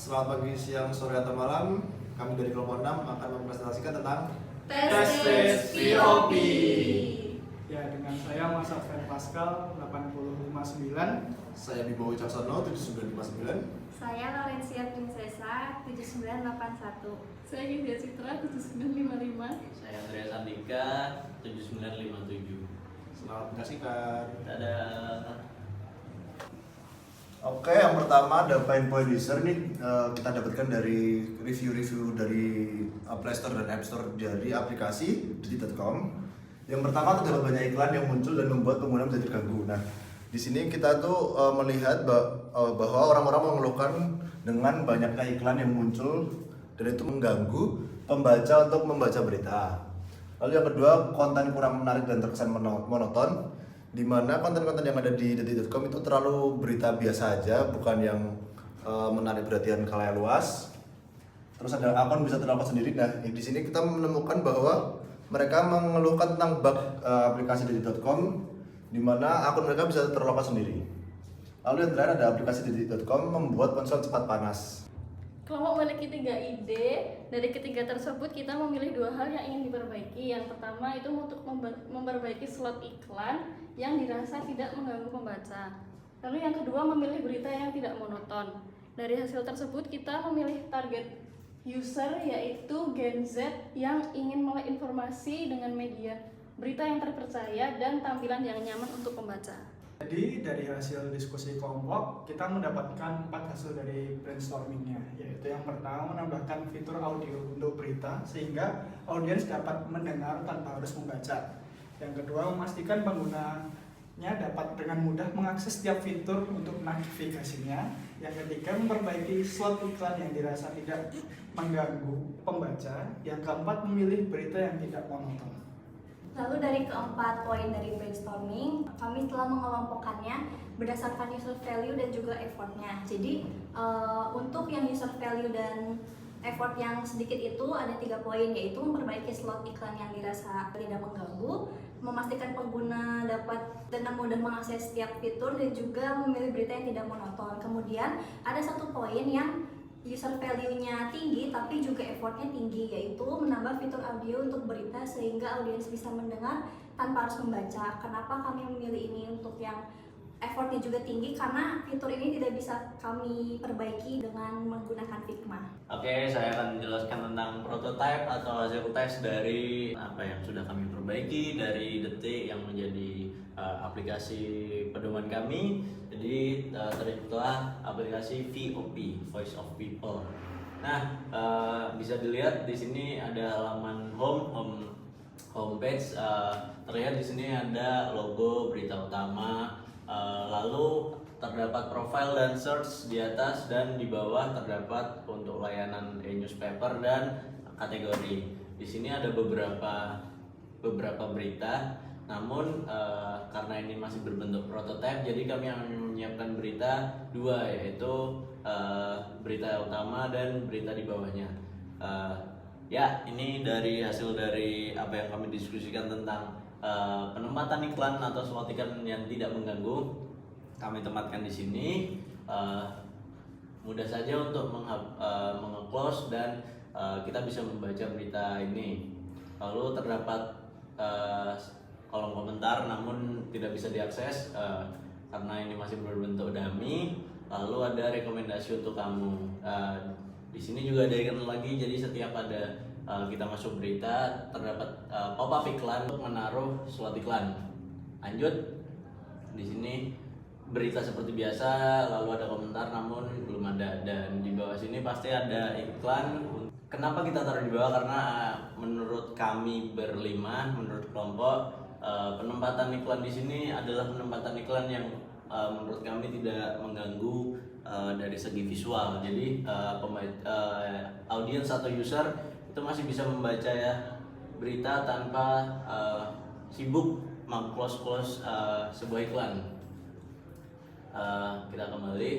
Selamat pagi, siang, sore, atau malam. Kami dari kelompok 6 akan mempresentasikan tentang Tes VOP. Ya, dengan saya Mas Alfred Pascal 859. saya Bimo Wicaksono 7959. Saya Laurencia Prinsesa 7981. Saya Gizia Citra 7955. Saya Andrea Sandika 7957. Selamat menyaksikan. Dadah. Oke, yang pertama ada poin-poin user nih kita dapatkan dari review-review dari Play Store dan App Store dari aplikasi detik.com. Yang pertama terdapat banyak iklan yang muncul dan membuat pengguna menjadi terganggu. Nah, di sini kita tuh melihat bahwa orang-orang mengeluhkan dengan banyaknya iklan yang muncul dan itu mengganggu pembaca untuk membaca berita. Lalu yang kedua, konten kurang menarik dan terkesan monoton, di mana konten-konten yang ada di detik.com itu terlalu berita biasa aja, bukan yang menarik perhatian khalayak luas. Terus ada akun bisa terlokal sendiri. Nah, di sini kita menemukan bahwa mereka mengeluhkan tentang bug aplikasi detik.com, di mana akun mereka bisa terlokal sendiri. Lalu yang terakhir ada aplikasi detik.com membuat ponsel cepat panas. Kelompok memiliki 3 ide. Dari ketiga tersebut kita memilih 2 hal yang ingin diperbaiki. Yang pertama itu untuk memperbaiki slot iklan yang dirasa tidak mengganggu pembaca. Lalu yang kedua memilih berita yang tidak monoton. Dari hasil tersebut kita memilih target user yaitu Gen Z yang ingin melek informasi dengan media berita yang terpercaya dan tampilan yang nyaman untuk pembaca. Jadi dari hasil diskusi kelompok kita mendapatkan 4 hasil dari brainstormingnya, yaitu yang pertama menambahkan fitur audio untuk berita sehingga audiens dapat mendengar tanpa harus membaca. Yang kedua, memastikan penggunanya dapat dengan mudah mengakses setiap fitur untuk notifikasinya. Yang ketiga, memperbaiki slot iklan yang dirasa tidak mengganggu pembaca. Yang keempat, memilih berita yang tidak monoton. Lalu dari keempat poin dari brainstorming, kami telah mengelompokkannya berdasarkan user value dan juga effortnya. Jadi untuk yang user value dan effort yang sedikit itu ada 3 poin, yaitu memperbaiki slot iklan yang dirasa tidak mengganggu, memastikan pengguna dapat dengan mudah mengakses setiap fitur, dan juga memilih berita yang tidak monoton. Kemudian ada 1 poin yang user value-nya tinggi tapi juga effortnya tinggi, yaitu menambah fitur audio untuk berita sehingga audiens bisa mendengar tanpa harus membaca. Kenapa kami memilih ini untuk yang effortnya juga tinggi? Karena fitur ini tidak bisa kami perbaiki dengan menggunakan Figma. Oke, saya akan menjelaskan tentang prototype atau hasil tes dari apa yang sudah kami perbaiki dari Detik yang menjadi aplikasi pedoman kami. Jadi terciptalah aplikasi VOP, Voice of People. Nah, bisa dilihat di sini ada halaman homepage. Terlihat di sini ada logo berita utama. Lalu terdapat profile dan search di atas, dan di bawah terdapat untuk layanan e-newspaper dan kategori. Di sini ada beberapa berita. Namun karena ini masih berbentuk prototipe, jadi kami akan menyiapkan berita 2, yaitu berita utama dan berita di bawahnya. Ya, ini dari hasil dari apa yang kami diskusikan tentang penempatan iklan atau slot iklan yang tidak mengganggu. Kami tempatkan di sini. Mudah saja untuk menge-close dan kita bisa membaca berita ini. Lalu terdapat kolom komentar namun tidak bisa diakses karena ini masih berbentuk dummy. Lalu ada rekomendasi untuk kamu. Di sini juga ada iklan lagi, jadi setiap ada kita masuk berita terdapat pop-up iklan untuk menaruh slot iklan. Lanjut, di sini berita seperti biasa, lalu ada komentar namun belum ada, dan di bawah sini pasti ada iklan. Kenapa kita taruh di bawah? Karena menurut kami berlima, menurut kelompok, penempatan iklan di sini adalah penempatan iklan yang menurut kami tidak mengganggu dari segi visual. Jadi audiens atau user itu masih bisa membaca ya berita tanpa sibuk meng-close sebuah iklan. Kita kembali.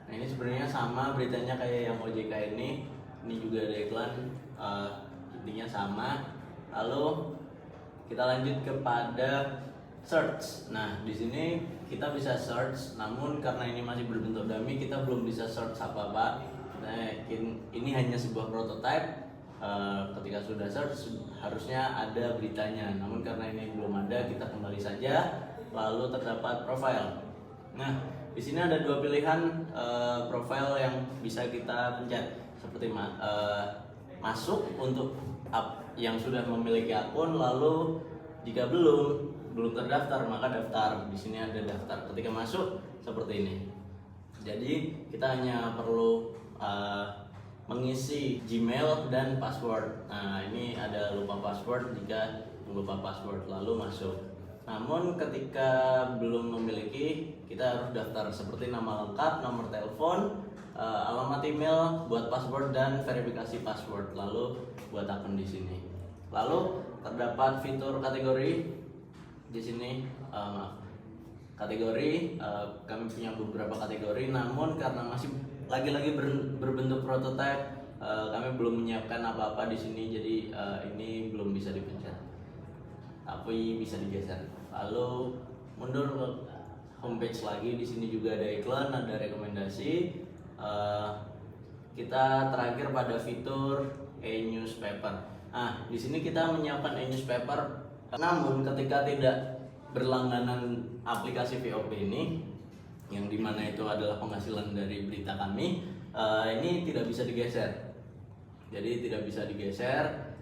Nah, ini sebenarnya sama beritanya kayak yang OJK ini juga ada iklan, intinya sama. Lalu kita lanjut kepada search. Nah, di sini kita bisa search, namun karena ini masih berbentuk dummy, kita belum bisa search apa-apa. Nah, yakin ini hanya sebuah prototype. Ketika sudah search harusnya ada beritanya, namun karena ini belum ada, kita kembali saja, lalu terdapat profile. Nah, di sini ada dua pilihan profile yang bisa kita pencet, seperti masuk untuk yang sudah memiliki akun, lalu jika belum terdaftar maka daftar. Di sini ada daftar. Ketika masuk seperti ini. Jadi kita hanya perlu mengisi Gmail dan password. Nah, ini ada lupa password, jika lupa password lalu masuk. Namun ketika belum memiliki, kita harus daftar seperti nama lengkap, nomor telepon, alamat email, buat password dan verifikasi password, lalu buat akun di sini. Lalu terdapat fitur kategori di sini. Kategori, kami punya beberapa kategori, namun karena masih lagi-lagi berbentuk prototipe, kami belum menyiapkan apa-apa di sini, jadi ini belum bisa dipencet, tapi bisa digeser. Lalu mundur ke homepage lagi, di sini juga ada iklan, ada rekomendasi. Kita terakhir pada fitur e-newspaper. Nah, di sini kita menyiapkan e-newspaper, namun ketika tidak berlangganan aplikasi VOP ini, yang dimana itu adalah penghasilan dari berita kami, ini tidak bisa digeser. Jadi tidak bisa digeser.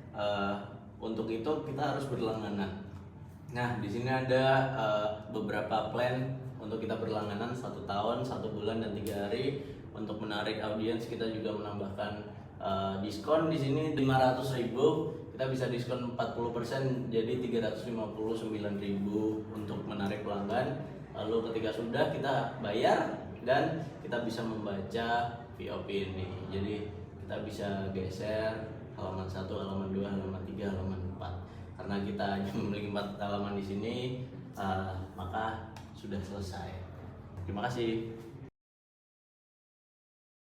Untuk itu kita harus berlangganan. Nah, di sini ada beberapa plan untuk kita berlangganan 1 tahun, 1 bulan dan 3 hari. Untuk menarik audiens kita juga menambahkan diskon di sini 500.000. Kita bisa diskon 40%, jadi 359.000 untuk menarik pelanggan. Lalu ketika sudah, kita bayar dan kita bisa membaca VOP ini. Jadi kita bisa geser halaman 1, halaman 2, halaman 3, halaman 4. Karena kita hanya memiliki 4 halaman di sini, maka sudah selesai. Terima kasih.